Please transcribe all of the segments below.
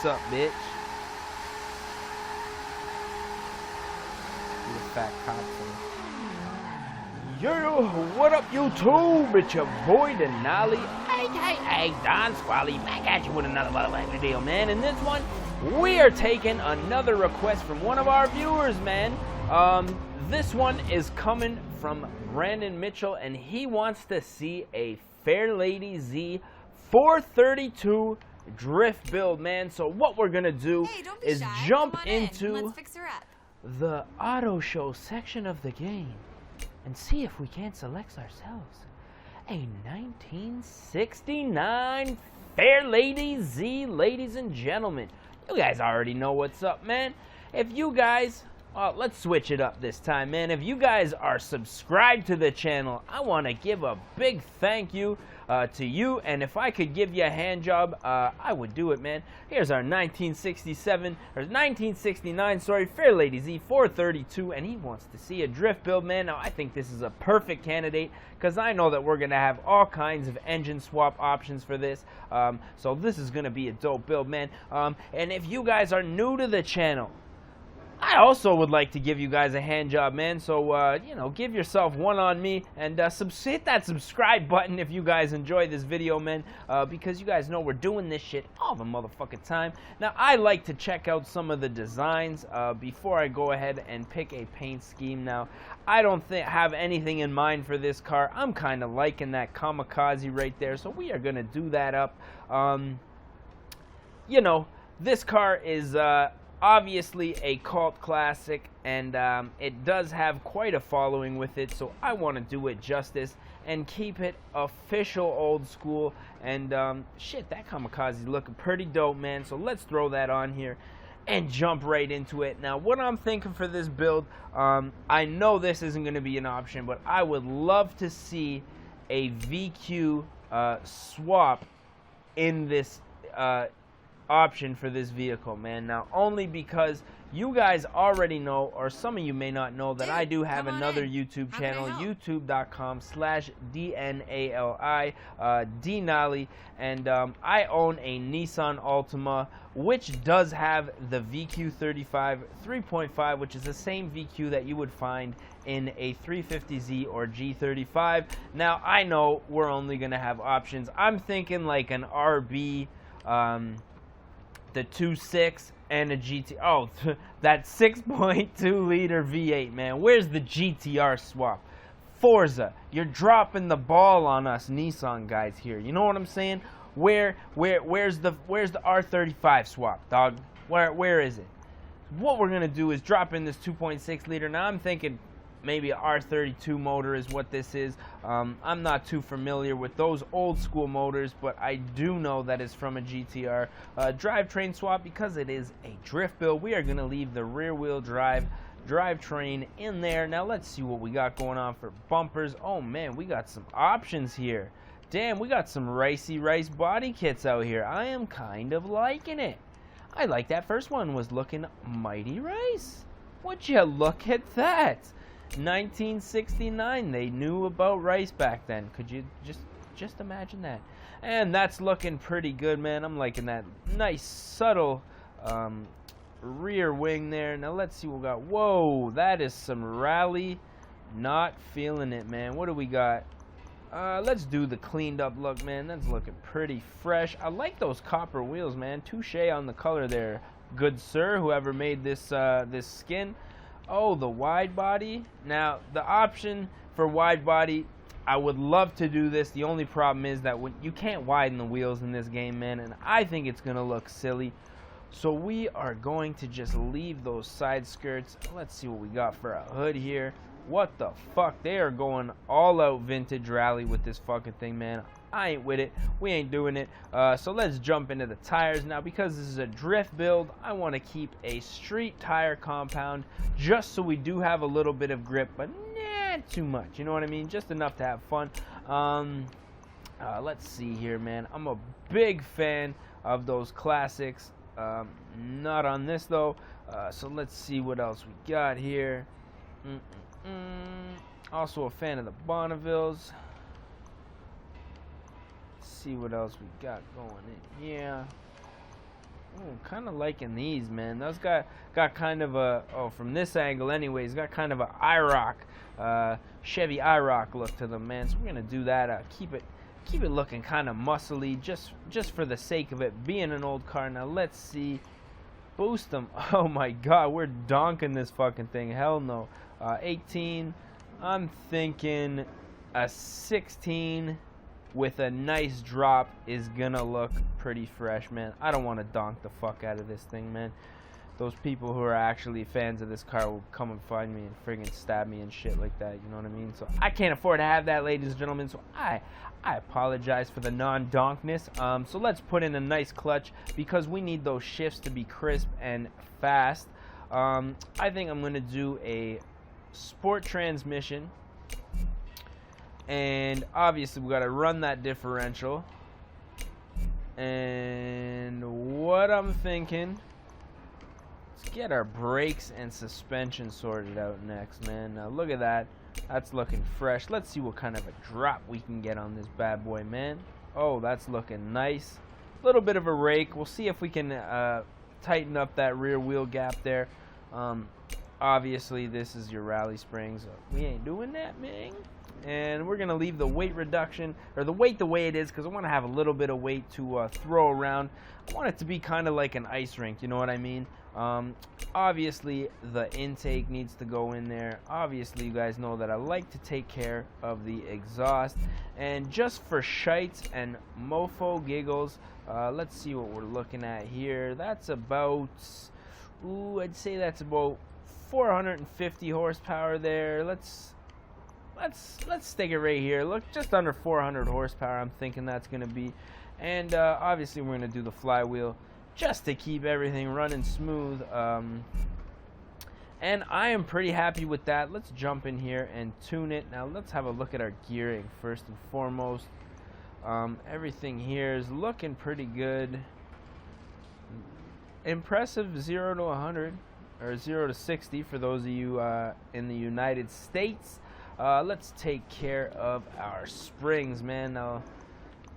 what's up, bitch. You fat cocksucker. Yo, what up, YouTube? It's your boy, Denali. Hey, Don Squally, back at you with another motherfucking video, man. In this one, we are taking another request from one of our viewers, man. This one is coming from Brandon Mitchell, and he wants to see a Fairlady Z 432 drift build, man. So what we're gonna do is jump into the auto show section of the game and see if we can't select ourselves a 1969 Fairlady Z, ladies and gentlemen. You guys already know what's up, man. If you guys, well, let's switch it up this time, man. If you guys are subscribed to the channel, I want to give a big thank you to you, and if I could give you a hand job, I would do it, man. Here's our 1969, sorry, Fairlady Z 432, and he wants to see a drift build, man. Now, I think this is a perfect candidate because I know that we're going to have all kinds of engine swap options for this, so this is going to be a dope build, man. And if you guys are new to the channel, I also would like to give you guys a hand job, man. So, you know, give yourself one on me and hit that subscribe button if you guys enjoy this video, man, because you guys know we're doing this shit all the motherfucking time. Now, I like to check out some of the designs before I go ahead and pick a paint scheme. Now, I don't have anything in mind for this car. I'm kind of liking that kamikaze right there, so we are going to do that up. You know, this car is obviously a cult classic, and it does have quite a following with it, so I want to do it justice and keep it official old school. And shit, that kamikaze looking pretty dope, man, so let's throw that on here and jump right into it. Now, what I'm thinking for this build, I know this isn't going to be an option, but I would love to see a VQ swap in this option for this vehicle, man. Now, only because you guys already know, or some of you may not know, that I do have another YouTube channel, youtube.com/DNALI, Denali, and I own a Nissan Altima, which does have the VQ35 3.5, which is the same VQ that you would find in a 350Z or G35. Now, I know we're only going to have options. I'm thinking like an RB, the 2.6 and a GT. Oh, that 6.2 liter V8, man. Where's the GTR swap? Forza, you're dropping the ball on us Nissan guys here. You know what I'm saying? Where's the R35 swap, dog? Where is it? What we're gonna do is drop in this 2.6 liter. Now I'm thinking maybe a R32 motor is what this is. I'm not too familiar with those old school motors, but I do know that it's from a GTR. Drivetrain swap, because it is a drift build, we are going to leave the rear wheel drivetrain in there. Now let's see what we got going on for bumpers. Oh man, we got some options here. Damn, we got some Ricey Rice body kits out here. I am kind of liking it. I like that first one was looking mighty Rice. Would you look at that? 1969, they knew about Rice back then. Could you just imagine that? And that's looking pretty good, man. I'm liking that nice subtle rear wing there. Now let's see what we got. Whoa, that is some rally. Not feeling it, man. What do we got? Let's do the cleaned up look, man. That's looking pretty fresh. I like those copper wheels, man. Touche on the color there, good sir, whoever made this this skin. Oh, the wide body. Now, the option for wide body, I would love to do this. The only problem is that when you can't widen the wheels in this game, man, and I think it's going to look silly. So we are going to just leave those side skirts. Let's see what we got for a hood here. What the fuck? They are going all out vintage rally with this fucking thing, man. I ain't with it. We ain't doing it. So let's jump into the tires now. Because this is a drift build, I want to keep a street tire compound just so we do have a little bit of grip, but not too much. You know what I mean? Just enough to have fun. Let's see here, man. I'm a big fan of those classics. Not on this though. So let's see what else we got here. Also a fan of the Bonnevilles. See what else we got going in here. kind of liking these, man. Those got kind of a, from this angle anyways, got kind of a IROC, Chevy IROC look to them, man. So we're gonna do that. Keep it looking kind of muscly, just for the sake of it being an old car. Now let's see. Boost them. Oh my god, we're donking this fucking thing. Hell no. 18. I'm thinking a 16 with a nice drop is gonna look pretty fresh, man. I don't want to donk the fuck out of this thing, man. Those people who are actually fans of this car will come and find me and friggin' stab me and shit like that, you know what I mean? So I can't afford to have that, ladies and gentlemen, so I apologize for the non-donkness. So let's put in a nice clutch because we need those shifts to be crisp and fast. I think I'm gonna do a sport transmission, and obviously we gotta run that differential. And what I'm thinking, let's get our brakes and suspension sorted out next, man. Now look at that. That's looking fresh. Let's see what kind of a drop we can get on this bad boy, man. Oh, that's looking nice. A little bit of a rake. We'll see if we can tighten up that rear wheel gap there. Obviously, this is your rally springs. We ain't doing that, man. And we're going to leave the weight reduction, or the weight the way it is, because I want to have a little bit of weight to throw around. I want it to be kind of like an ice rink, you know what I mean? Obviously, the intake needs to go in there. Obviously, you guys know that I like to take care of the exhaust. And just for shites and mofo giggles, let's see what we're looking at here. That's about, I'd say that's about 450 horsepower there. Let's stick it right here. Look, just under 400 horsepower I'm thinking that's going to be. And obviously we're going to do the flywheel just to keep everything running smooth. And I am pretty happy with that. Let's jump in here and tune it. Now let's have a look at our gearing first and foremost. Everything here is looking pretty good. Impressive 0 to 100, or 0 to 60 for those of you in the United States. Let's take care of our springs, man. Now,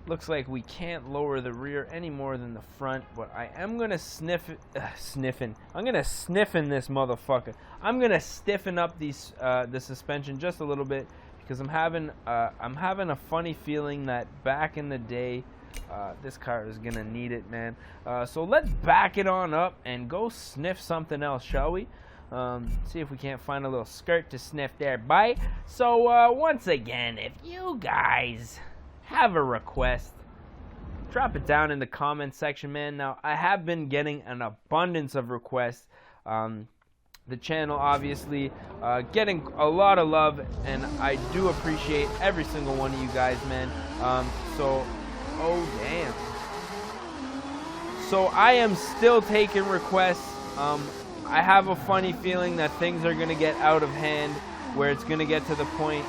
looks like we can't lower the rear any more than the front, but I am gonna I'm gonna sniff in this motherfucker. I'm gonna stiffen up these the suspension just a little bit because I'm having a funny feeling that back in the day, this car is gonna need it, man. So let's back it on up and go sniff something else, shall we? See if we can't find a little skirt to sniff there. Bye. So once again, if you guys have a request, drop it down in the comment section, man. Now I have been getting an abundance of requests. The channel obviously getting a lot of love, and I do appreciate every single one of you guys, man. So oh damn. So I am still taking requests. I have a funny feeling that things are going to get out of hand, where it's going to get to the point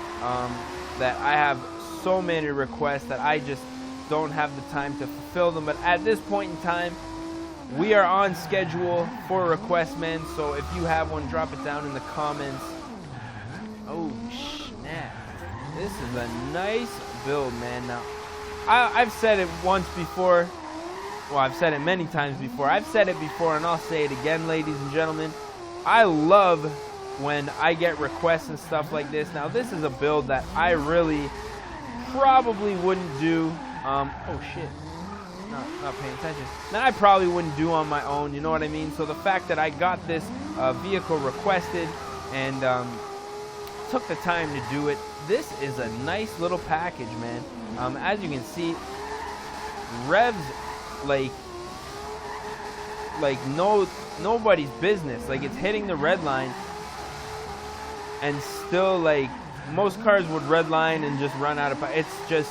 that I have so many requests that I just don't have the time to fulfill them. But at this point in time, we are on schedule for requests, man. So if you have one, drop it down in the comments. Oh, snap. This is a nice build, man. Now, I've said it once before. Well, I've said it many times before. I've said it before, and I'll say it again, ladies and gentlemen. I love when I get requests and stuff like this. Now, this is a build that I really probably wouldn't do. Oh, shit. Not paying attention. Now, I probably wouldn't do on my own, you know what I mean? So the fact that I got this vehicle requested and took the time to do it, this is a nice little package, man. As you can see, revs like nobody's business. Like, it's hitting the red line, and still, like, most cars would red line and just run out of power. It's just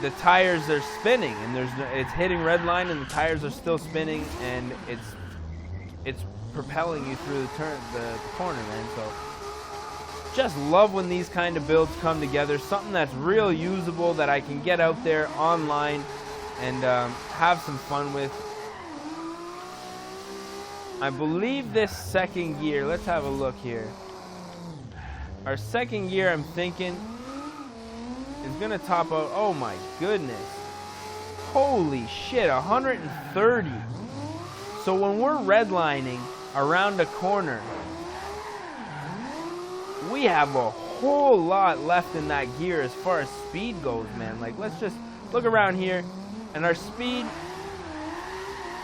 the tires are spinning, and it's hitting red line, and the tires are still spinning, and it's propelling you through the corner, man. So just love when these kind of builds come together. Something that's real usable that I can get out there online and have some fun with. I believe this second gear, let's have a look here. Our second gear, I'm thinking, is gonna top out. Oh my goodness. Holy shit, 130. So when we're redlining around a corner, we have a whole lot left in that gear as far as speed goes, man. Like, let's just look around here, and our speed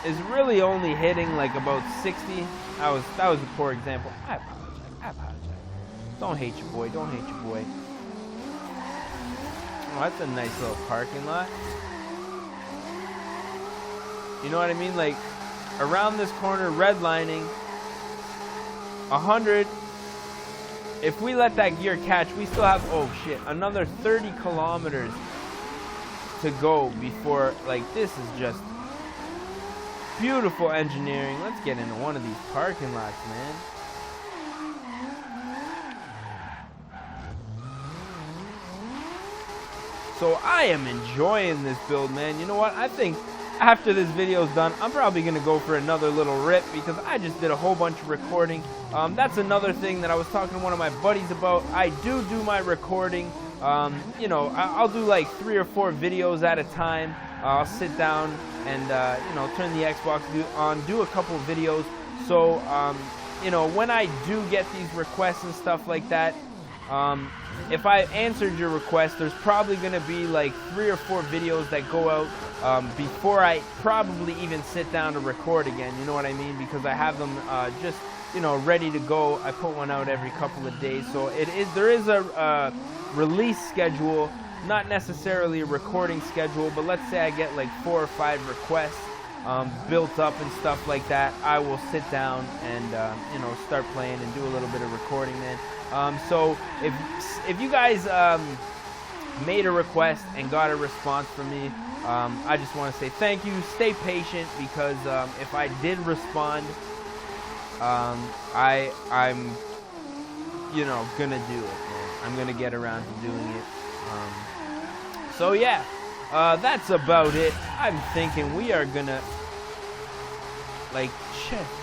is really only hitting like about 60. That was a poor example. I apologize. Don't hate your boy. Don't hate your boy. Oh, that's a nice little parking lot. You know what I mean? Like, around this corner, redlining, 100. If we let that gear catch, we still have, oh shit, another 30 kilometers to go before, like, this is just beautiful engineering. Let's get into one of these parking lots, man. So I am enjoying this build, man. You know what? I think after this video is done, I'm probably going to go for another little rip because I just did a whole bunch of recording. That's another thing that I was talking to one of my buddies about. I do my recording. You know, I'll do like 3 or 4 videos at a time. I'll sit down and, you know, turn the Xbox on, do a couple of videos. So, you know, when I do get these requests and stuff like that, if I answered your request, there's probably going to be like 3 or 4 videos that go out before I probably even sit down to record again. You know what I mean? Because I have them just, you know, ready to go. I put one out every couple of days. So there is a release schedule, not necessarily a recording schedule, but let's say I get like 4 or 5 requests built up and stuff like that. I will sit down and you know, start playing and do a little bit of recording, man. So if you guys made a request and got a response from me, I just want to say thank you. Stay patient because if I did respond, I'm you know, gonna do it, man. I'm gonna get around to doing it. So yeah, that's about it. I'm thinking we are gonna, like,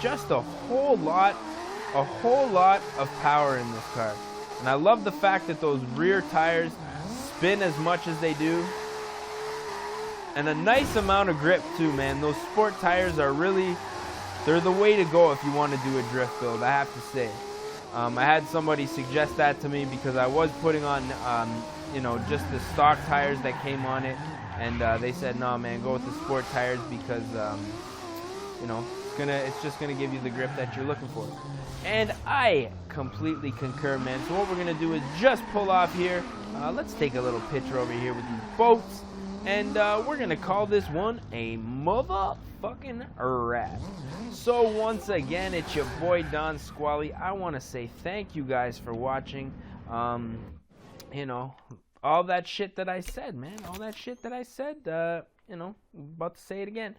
just a whole lot of power in this car. And I love the fact that those rear tires spin as much as they do. And a nice amount of grip too, man. Those sport tires are really, they're the way to go if you want to do a drift build, I have to say. I had somebody suggest that to me because I was putting on, you know, just the stock tires that came on it. And they said, no, man, go with the sport tires because, you know, it's just gonna give you the grip that you're looking for. And I completely concur, man. So what we're gonna do is just pull off here. Let's take a little picture over here with these boats, and we're gonna call this one a motherfucking wrap. So once again, it's your boy Don Squally. I want to say thank you guys for watching. You know, all that shit that I said, man. All that shit that I said. You know, I'm about to say it again.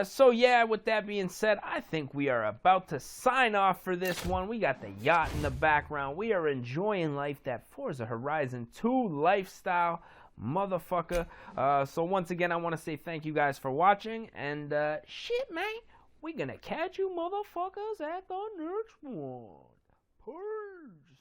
So yeah, with that being said, I think we are about to sign off for this one. We got the yacht in the background. We are enjoying life, that Forza Horizon 2 lifestyle, motherfucker. So once again, I want to say thank you guys for watching, and shit, man, we gonna catch you motherfuckers at the next one. Peace.